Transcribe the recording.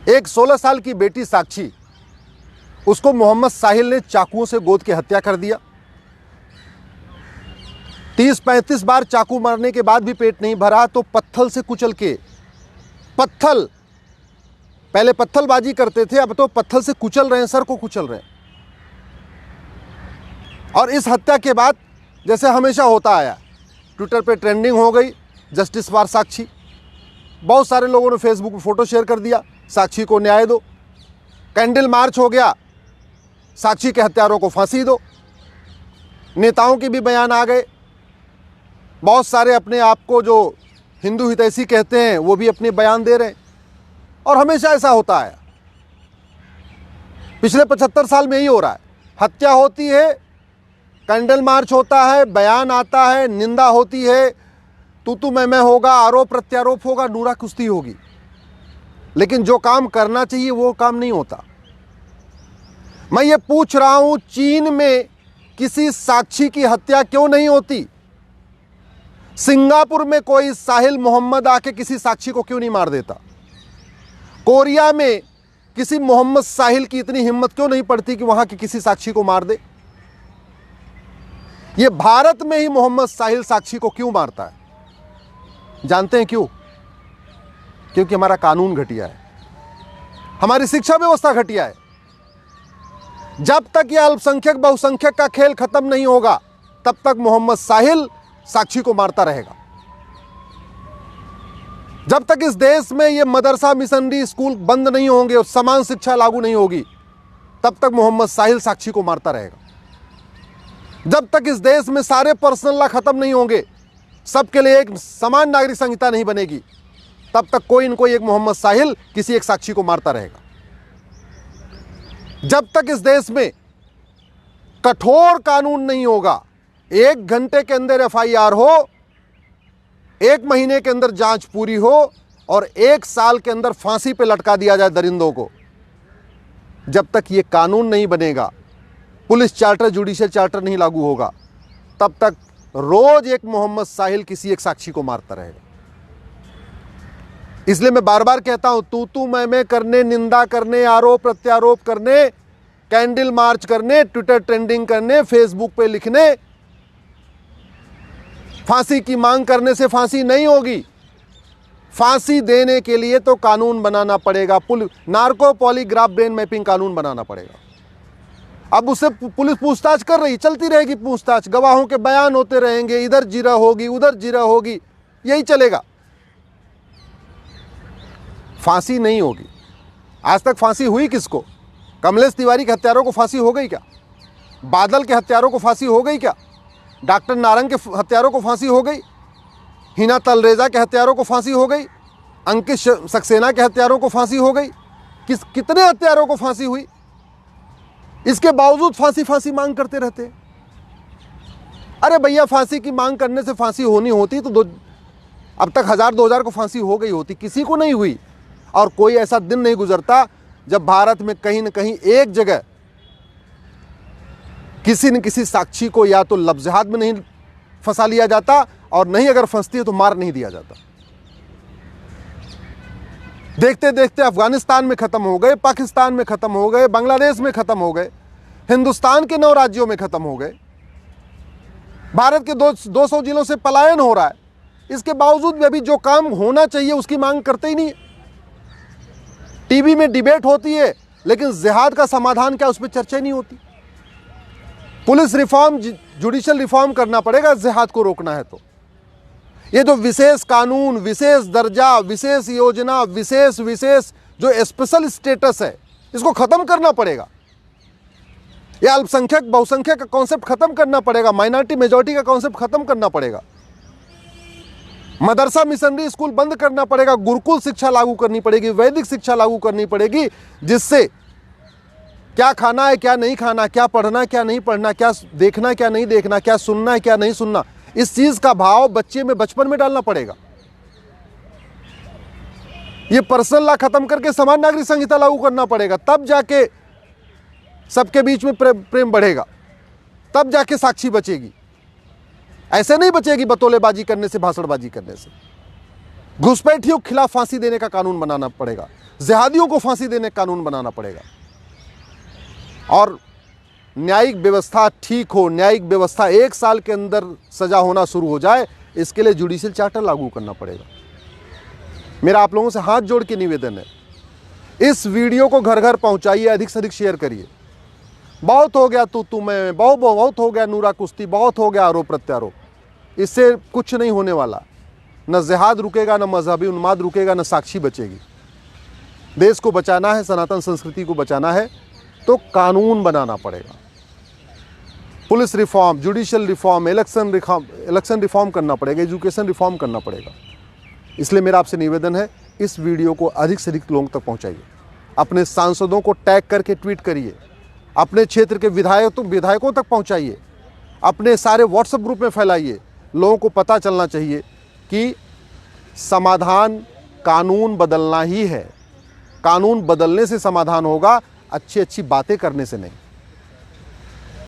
एक 16 साल की बेटी साक्षी, उसको मोहम्मद साहिल ने चाकुओं से गोद के हत्या कर दिया। 30-35 बार चाकू मारने के बाद भी पेट नहीं भरा तो पत्थल से कुचल के, पत्थल, पहले पत्थलबाजी करते थे, अब तो पत्थल से कुचल रहे हैं, सर को कुचल रहे हैं। और इस हत्या के बाद जैसे हमेशा होता आया, ट्विटर पे ट्रेंडिंग हो गई जस्टिस फॉर साक्षी। बहुत सारे लोगों ने फेसबुक पे फोटो शेयर कर दिया, साक्षी को न्याय दो। कैंडल मार्च हो गया, साक्षी के हत्यारों को फांसी दो। नेताओं के भी बयान आ गए, बहुत सारे अपने आप को जो हिंदू हितैषी कहते हैं वो भी अपने बयान दे रहे हैं। और हमेशा ऐसा होता है, पिछले 75 साल में यही हो रहा है। हत्या होती है, कैंडल मार्च होता है, बयान आता है, निंदा होती है, तू मैं होगा, आरोप प्रत्यारोप होगा, नूरा कुश्ती होगी, लेकिन जो काम करना चाहिए वो काम नहीं होता। मैं ये पूछ रहा हूं, चीन में किसी साक्षी की हत्या क्यों नहीं होती? सिंगापुर में कोई साहिल मोहम्मद आके किसी साक्षी को क्यों नहीं मार देता? कोरिया में किसी मोहम्मद साहिल की इतनी हिम्मत क्यों नहीं पड़ती कि वहां की किसी साक्षी को मार दे? ये भारत में ही मोहम्मद साहिल साक्षी को क्यों मारता है? जानते हैं क्यों? क्योंकि हमारा कानून घटिया है, हमारी शिक्षा व्यवस्था घटिया है। जब तक यह अल्पसंख्यक बहुसंख्यक का खेल खत्म नहीं होगा तब तक मोहम्मद साहिल साक्षी को मारता रहेगा। जब तक इस देश में ये मदरसा मिशनरी स्कूल बंद नहीं होंगे और समान शिक्षा लागू नहीं होगी तब तक मोहम्मद साहिल साक्षी को मारता रहेगा। जब तक इस देश में सारे पर्सनल लॉ खत्म नहीं होंगे, सबके लिए एक समान नागरिक संहिता नहीं बनेगी, तब तक कोई न कोई एक मोहम्मद साहिल किसी एक साक्षी को मारता रहेगा। जब तक इस देश में कठोर कानून नहीं होगा, 1 घंटे के अंदर FIR हो, 1 महीने के अंदर जांच पूरी हो और 1 साल के अंदर फांसी पे लटका दिया जाए दरिंदों को, जब तक ये कानून नहीं बनेगा, पुलिस चार्टर, जुडिशियल चार्टर नहीं लागू होगा, तब तक रोज एक मोहम्मद साहिल किसी एक साक्षी को मारता रहेगा। इसलिए मैं बार बार कहता हूं, तू मैं करने, निंदा करने, आरोप प्रत्यारोप करने, कैंडल मार्च करने, ट्विटर ट्रेंडिंग करने, फेसबुक पे लिखने, फांसी की मांग करने से फांसी नहीं होगी। फांसी देने के लिए तो कानून बनाना पड़ेगा, नार्को पॉलीग्राफ ब्रेन मैपिंग कानून बनाना पड़ेगा। अब उससे पुलिस पूछताछ कर रही, चलती रहेगी पूछताछ, गवाहों के बयान होते रहेंगे, इधर जिरा होगी, उधर जिरा होगी, यही चलेगा, फांसी नहीं होगी। आज तक फांसी हुई किसको? कमलेश तिवारी के हत्यारों को फांसी हो गई क्या? बादल के हत्यारों को फांसी हो गई क्या? डॉक्टर नारंग के हत्यारों को फांसी हो गई? हिना तलरेजा के हत्यारों को फांसी हो गई? अंकित सक्सेना के हत्यारों को फांसी हो गई? कितने हत्यारों को फांसी हुई? इसके बावजूद फांसी मांग करते रहते। अरे भैया, फांसी की मांग करने से फांसी होनी होती तो अब तक 1000-2000 को फांसी हो गई होती, किसी को नहीं हुई। और कोई ऐसा दिन नहीं गुजरता जब भारत में कहीं न कहीं एक जगह किसी न किसी साक्षी को या तो लफ्ज़ में नहीं फंसा लिया जाता, और नहीं अगर फंसती है तो मार नहीं दिया जाता। देखते देखते अफगानिस्तान में खत्म हो गए, पाकिस्तान में खत्म हो गए, बांग्लादेश में खत्म हो गए, हिंदुस्तान के 9 राज्यों में खत्म हो गए, भारत के 200 जिलों से पलायन हो रहा है। इसके बावजूद भी अभी जो काम होना चाहिए उसकी मांग करते ही नहीं। टीवी में डिबेट होती है लेकिन जिहाद का समाधान क्या, उस पर चर्चा नहीं होती। पुलिस रिफॉर्म, जुडिशियल रिफॉर्म करना पड़ेगा जिहाद को रोकना है तो। ये जो विशेष कानून, विशेष दर्जा, विशेष योजना, विशेष जो स्पेशल स्टेटस है, इसको खत्म करना पड़ेगा। ये अल्पसंख्यक बहुसंख्यक का कॉन्सेप्ट खत्म करना पड़ेगा, माइनॉरिटी मेजॉरिटी का कॉन्सेप्ट खत्म करना पड़ेगा, मदरसा मिशनरी स्कूल बंद करना पड़ेगा, गुरुकुल शिक्षा लागू करनी पड़ेगी, वैदिक शिक्षा लागू करनी पड़ेगी, जिससे क्या खाना है क्या नहीं खाना, क्या पढ़ना है क्या नहीं पढ़ना, क्या देखना है क्या नहीं देखना, क्या सुनना है क्या नहीं सुनना, इस चीज का भाव बच्चे में बचपन में डालना पड़ेगा। ये पर्सनल लॉ खत्म करके समान नागरिक संहिता लागू करना पड़ेगा, तब जाके सबके बीच में प्रेम बढ़ेगा, तब जाके साक्षी बचेगी। ऐसे नहीं बचेगी बतौलेबाजी करने से, भाषणबाजी करने से। घुसपैठियों के खिलाफ फांसी देने का कानून बनाना पड़ेगा, जिहादियों को फांसी देने का कानून बनाना पड़ेगा। और न्यायिक व्यवस्था ठीक हो, न्यायिक व्यवस्था 1 साल के अंदर सजा होना शुरू हो जाए, इसके लिए जुडिशियल चार्टर लागू करना पड़ेगा। मेरा आप लोगों से हाथ जोड़ के निवेदन है, इस वीडियो को घर घर पहुंचाइए, अधिक से अधिक शेयर करिए। बहुत हो गया तू मैं, बहुत हो गया नूरा कुश्ती, बहुत हो गया आरोप प्रत्यारोप। इससे कुछ नहीं होने वाला। न जिहाद रुकेगा, न मजहबी उन्माद रुकेगा, न साक्षी बचेगी। देश को बचाना है, सनातन संस्कृति को बचाना है तो कानून बनाना पड़ेगा। Police reform, judicial reform, election reform करना पड़ेगा, एजुकेशन रिफॉर्म करना पड़ेगा। इसलिए मेरा आपसे निवेदन है, इस वीडियो को अधिक से अधिक लोगों तक पहुंचाइए। अपने सांसदों को टैग करके ट्वीट करिए, अपने क्षेत्र के विधायकों तक पहुंचाइए, अपने सारे व्हाट्सएप ग्रुप में फैलाइए। लोगों को पता चलना चाहिए कि समाधान कानून बदलना ही है। कानून बदलने से समाधान होगा, अच्छी अच्छी बातें करने से नहीं।